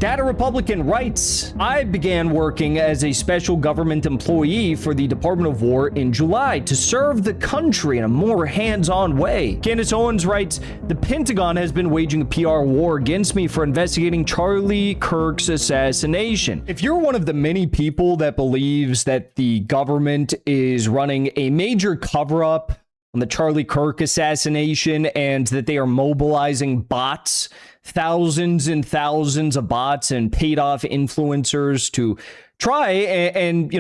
Data Republican writes, I began working as a special government employee for the Department of War in July to serve the country in a more hands-on way. Candace Owens writes, the Pentagon has been waging a PR war against me for investigating Charlie Kirk's assassination. If you're one of the many people that believes that the government is running a major cover-up on the Charlie Kirk assassination and that they are mobilizing bots, thousands and thousands of bots and paid off influencers to try and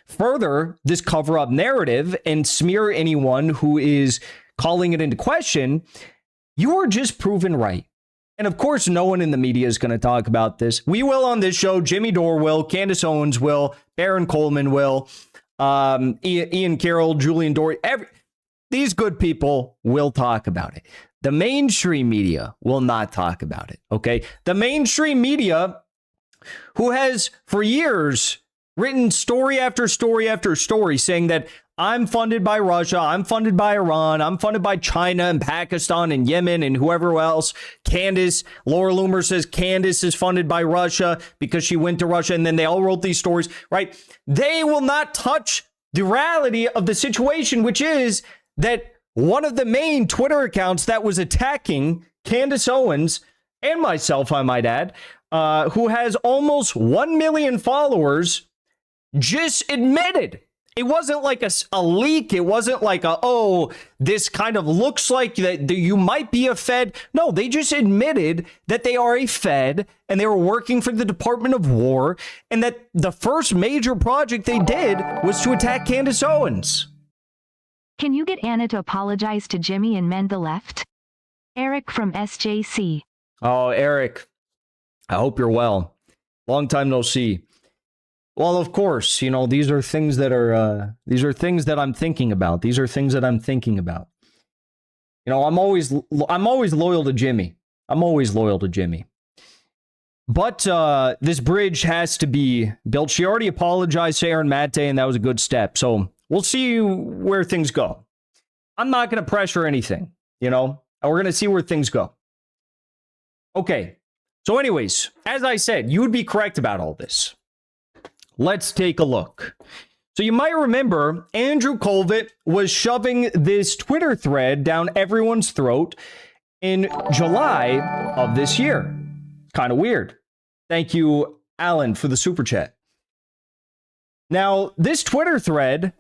further this cover up narrative and smear anyone who is calling it into question, you are just proven right. And of course, no one in the media is going to talk about this. We will on this show. Jimmy Dore will, Candace Owens will, Baron Coleman will, Ian Carroll, Julian Dore, these good people will talk about it. The mainstream media will not talk about it, okay? The mainstream media, who has for years written story after story after story saying that I'm funded by Russia, I'm funded by Iran, I'm funded by China and Pakistan and Yemen and whoever else. Candace, Laura Loomer says Candace is funded by Russia because she went to Russia, and then they all wrote these stories, right? They will not touch the reality of the situation, which is that one of the main Twitter accounts that was attacking Candace Owens and myself, I might add, who has almost 1 million followers, just admitted. It wasn't like a leak. It wasn't like this kind of looks like that you might be a Fed. No, they just admitted that they are a Fed and they were working for the Department of War, and that the first major project they did was to attack Candace Owens. Can you get Anna to apologize to Jimmy and mend the left? Eric from SJC. Oh, Eric, I hope you're well. Long time no see. Well, of course, these are things that I'm thinking about. These are things that I'm thinking about. I'm always loyal to Jimmy. I'm always loyal to Jimmy. But this bridge has to be built. She already apologized to Aaron Mate, and that was a good step. So we'll see where things go. I'm not going to pressure anything, and we're going to see where things go. Okay. So anyways, as I said, you would be correct about all this. Let's take a look. So you might remember Andrew Colvett was shoving this Twitter thread down everyone's throat in July of this year. Kind of weird. Thank you, Alan, for the super chat. Now, this Twitter thread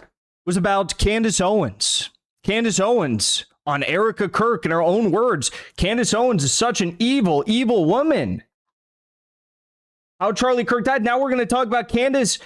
was about Candace Owens. Candace Owens on Erica Kirk, in her own words. Candace Owens is such an evil, evil woman. How Charlie Kirk died. Now we're going to talk about Candace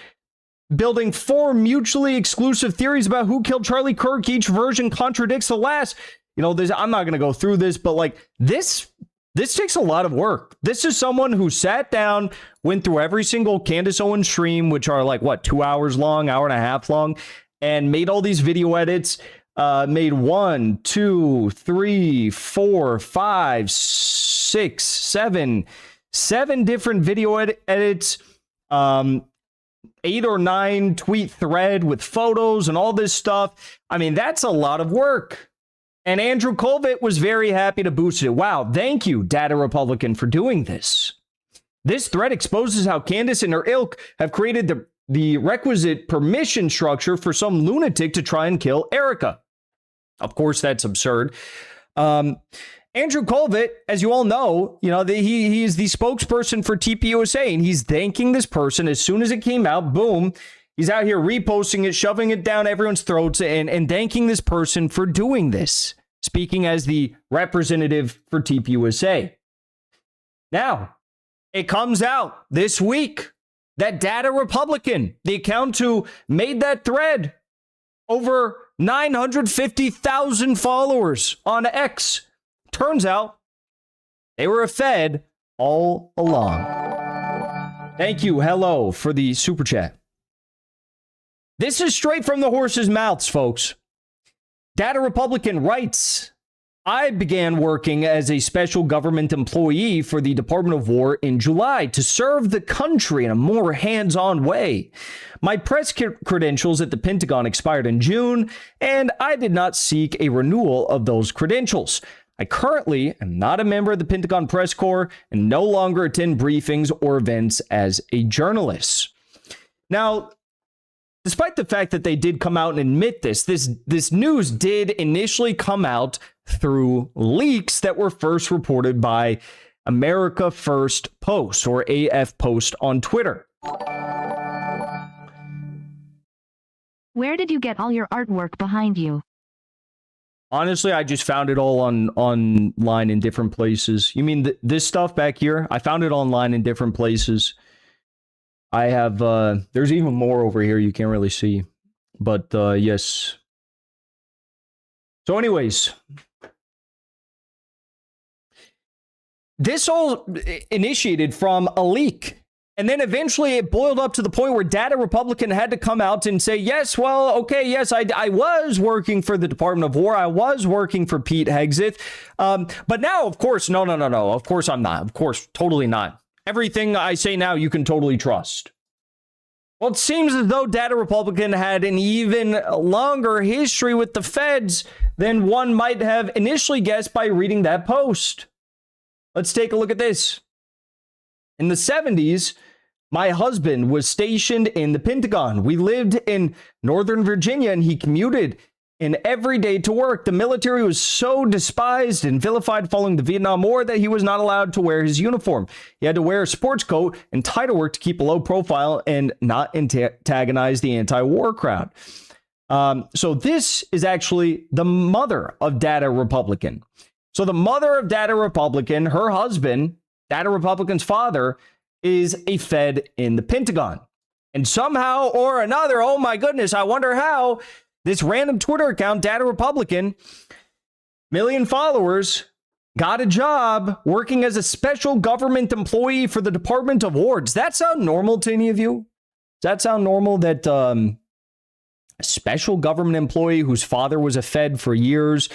building 4 mutually exclusive theories about who killed Charlie Kirk. Each version contradicts the last. I'm not going to go through this, but this takes a lot of work. This is someone who sat down, went through every single Candace Owens stream, which are 2 hours long, hour and a half long, and made all these video edits. Made 1, 2, 3, 4, 5, 6, 7 different video edits, 8 or 9 tweet thread with photos and all this stuff. I mean, that's a lot of work. And Andrew Colvett was very happy to boost it. Wow, thank you, Data Republican, for doing this. This thread exposes how Candace and her ilk have created the requisite permission structure for some lunatic to try and kill Erica. Of course, that's absurd. Andrew Colvett, as you all know, he is the spokesperson for TPUSA, and he's thanking this person as soon as it came out. Boom. He's out here reposting it, shoving it down everyone's throats, and thanking this person for doing this, speaking as the representative for TPUSA. Now, it comes out this week that Data Republican, the account who made that thread, over 950,000 followers on X. Turns out they were a Fed all along. Thank you, hello, for the super chat. This is straight from the horse's mouths, folks. Data Republican writes, I began working as a special government employee for the Department of War in July to serve the country in a more hands-on way. My press credentials at the Pentagon expired in June, and I did not seek a renewal of those credentials. I currently am not a member of the Pentagon Press Corps and no longer attend briefings or events as a journalist. Now, despite the fact that they did come out and admit this news did initially come out through leaks that were first reported by America First Post, or AF Post, on Twitter. Where did you get all your artwork behind you? Honestly, I just found it all online in different places. You mean this stuff back here? I found it online in different places. I have, there's even more over here you can't really see. But, yes. So anyways, this all initiated from a leak. And then eventually it boiled up to the point where Data Republican had to come out and say, yes, well, okay, yes, I was working for the Department of War. I was working for Pete Hegseth. But now, of course, no. Of course I'm not. Of course, totally not. Everything I say now, you can totally trust. Well, it seems as though Data Republican had an even longer history with the feds than one might have initially guessed by reading that post. Let's take a look at this. In the 70s, my husband was stationed in the Pentagon. We lived in Northern Virginia, and he commuted in every day to work. The military was so despised and vilified following the Vietnam War that he was not allowed to wear his uniform. He had to wear a sports coat and tie to work to keep a low profile and not antagonize the anti-war crowd. So this is actually the mother of Data Republican. So the mother of Data Republican, her husband, Data Republican's father, is a Fed in the Pentagon. And somehow or another, oh my goodness, I wonder how, this random Twitter account, Data Republican, million followers, got a job working as a special government employee for the Department of War. Does that sound normal to any of you? Does that sound normal that a special government employee whose father was a Fed for years,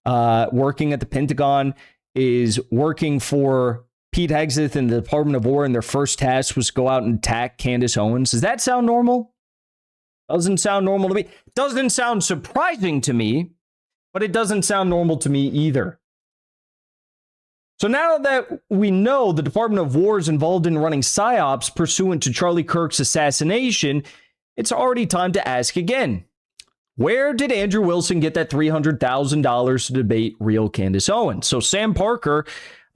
working at the Pentagon, is working for Pete Hegseth in the Department of War, and their first task was to go out and attack CANDACE Owens? Does that sound normal? Doesn't sound normal to me. Doesn't sound surprising to me, but it doesn't sound normal to me either. So now that we know the Department of War is involved in running psyops pursuant to Charlie Kirk's assassination, it's already time to ask again. Where did Andrew Wilson get that $300,000 to debate real Candace Owens? So Sam Parker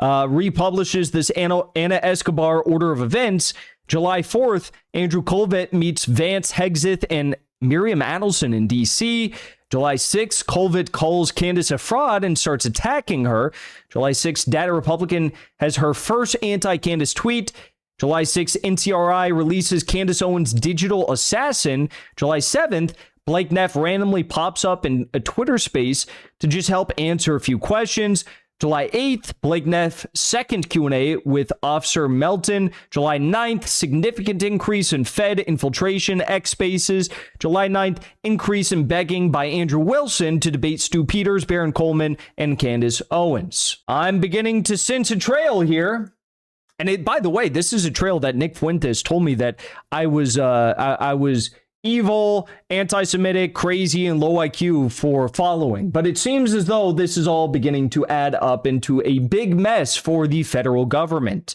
republishes this Anna Escobar order of events. July 4th, Andrew Colvett meets Vance Hegseth and Miriam Adelson in D.C. July 6th, Colvett calls Candace a fraud and starts attacking her. July 6th, Data Republican has her first anti-Candace tweet. July 6th, NCRI releases Candace Owens' digital assassin. July 7th, Blake Neff randomly pops up in a Twitter space to just help answer a few questions. July 8th, Blake Neff second Q&A with Officer Melton. July 9th, significant increase in Fed infiltration, X spaces. July 9th, increase in begging by Andrew Wilson to debate Stu Peters, Baron Coleman, and Candace Owens. I'm beginning to sense a trail here. And by the way, this is a trail that Nick Fuentes told me that I was evil, anti-Semitic, crazy, and low IQ for following. But it seems as though this is all beginning to add up into a big mess for the federal government.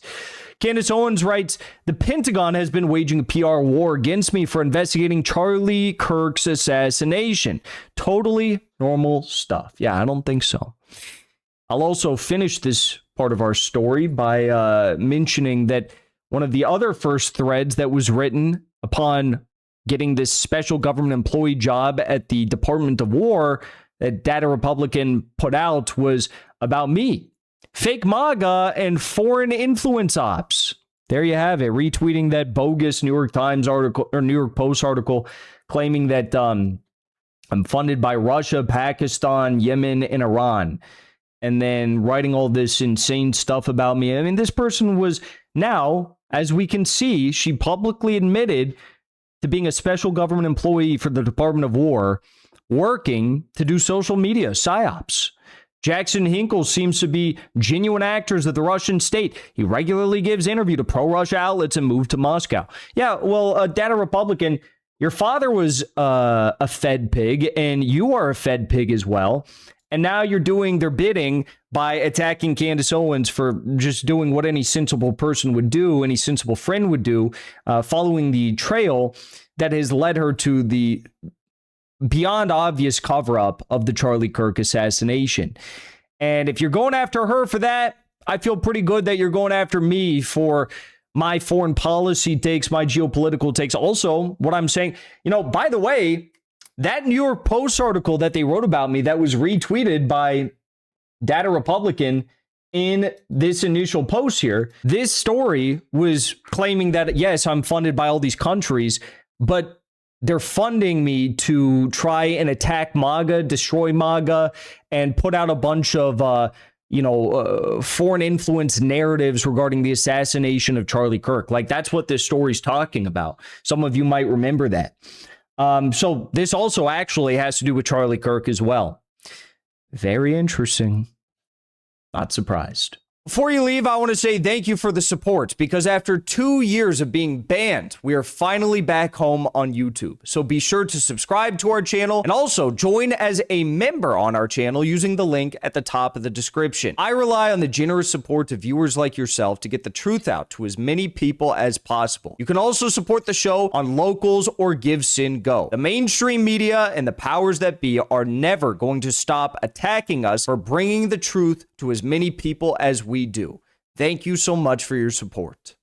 Candace Owens writes, the Pentagon has been waging a PR war against me for investigating Charlie Kirk's assassination. Totally normal stuff. Yeah, I don't think so. I'll also finish this part of our story by mentioning that one of the other first threads that was written upon getting this special government employee job at the Department of War that Data Republican put out was about me. Fake MAGA and foreign influence ops. There you have it, retweeting that bogus New York Times article or New York Post article claiming that I'm funded by Russia, Pakistan, Yemen, and Iran. And then writing all this insane stuff about me. I mean, this person was now, as we can see, she publicly admitted to being a special government employee for the Department of War, working to do social media psyops. Jackson Hinkle seems to be genuine actors of the Russian state. He regularly gives interview to pro-Russia outlets and moved to Moscow. Yeah, well, Data Republican, your father was a Fed pig, and you are a Fed pig as well. And now you're doing their bidding by attacking Candace Owens for just doing what any sensible person would do, any sensible friend would do, following the trail that has led her to the beyond obvious cover-up of the Charlie Kirk assassination. And if you're going after her for that, I feel pretty good that you're going after me for my foreign policy takes, my geopolitical takes. Also, what I'm saying, by the way, that New York Post article that they wrote about me that was retweeted by Data Republican in this initial post here, this story was claiming that, yes, I'm funded by all these countries, but they're funding me to try and attack MAGA, destroy MAGA, and put out a bunch of, foreign influence narratives regarding the assassination of Charlie Kirk. Like, that's what this story's talking about. Some of you might remember that. So this also actually has to do with Charlie Kirk as well. Very interesting. Not surprised. Before you leave, I want to say thank you for the support, because after 2 years of being banned, we are finally back home on YouTube. So be sure to subscribe to our channel and also join as a member on our channel using the link at the top of the description. I rely on the generous support of viewers like yourself to get the truth out to as many people as possible. You can also support the show on Locals or Give Sin Go. The mainstream media and the powers that be are never going to stop attacking us for bringing the truth to as many people as we do. Thank you so much for your support.